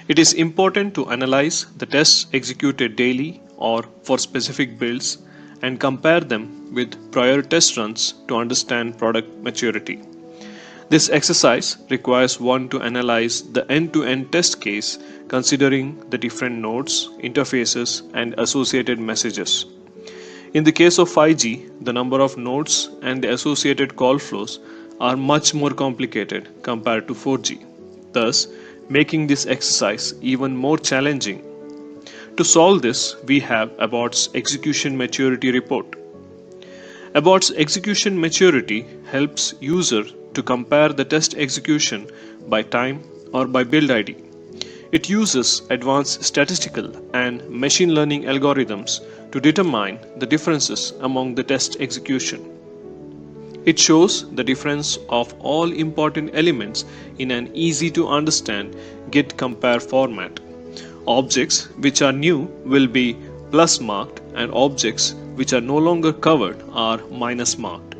It is important to analyze the tests executed daily or for specific builds and compare them with prior test runs to understand product maturity. This exercise requires one to analyze the end-to-end test case considering the different nodes, interfaces, and associated messages. In the case of 5G, the number of nodes and the associated call flows are much more complicated compared to 4G, thus making this exercise even more challenging. To solve this, we have Abbot's Execution Maturity Report. Abbot's Execution Maturity helps user to compare the test execution by time or by build ID. It uses advanced statistical and machine learning algorithms to determine the differences among the test execution. It shows the difference of all important elements in an easy to understand get compare format. Objects which are new will be plus marked and objects which are no longer covered are minus marked.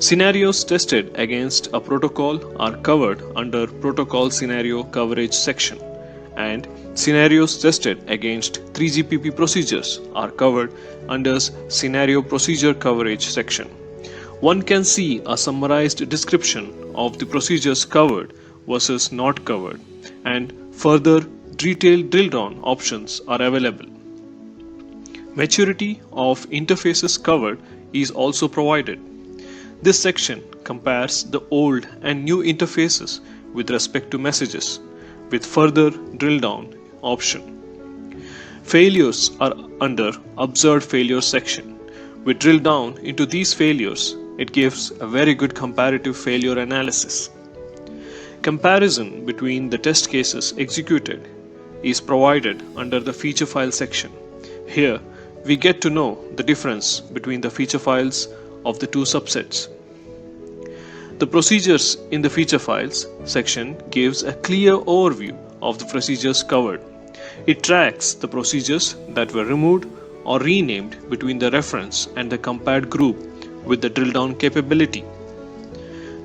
Scenarios tested against a protocol are covered under Protocol Scenario Coverage section, and scenarios tested against 3GPP procedures are covered under Scenario Procedure Coverage section. One can see a summarized description of the procedures covered versus not covered, and further detailed drill down options are available. Maturity of interfaces covered is also provided. This section compares the old and new interfaces with respect to messages, with further drill down option. Failures are under Observed Failures section. We drill down into these failures. It gives a very good comparative failure analysis. Comparison between the test cases executed is provided under the feature file section. Here, we get to know the difference between the feature files of the two subsets. The procedures in the feature files section gives a clear overview of the procedures covered. It tracks the procedures that were removed or renamed between the reference and the compared group with the drill down capability.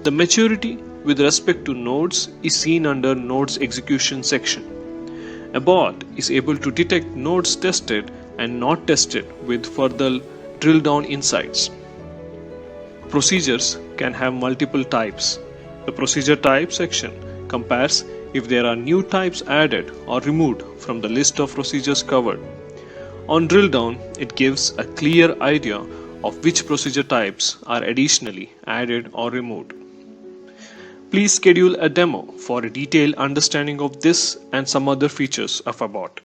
The maturity with respect to nodes is seen under Nodes Execution section. Abbot is able to detect nodes tested and not tested with further drill down insights. Procedures can have multiple types. The procedure type section compares if there are new types added or removed from the list of procedures covered. On drill down, it gives a clear idea of which procedure types are additionally added or removed. Please schedule a demo for a detailed understanding of this and some other features of Abbot.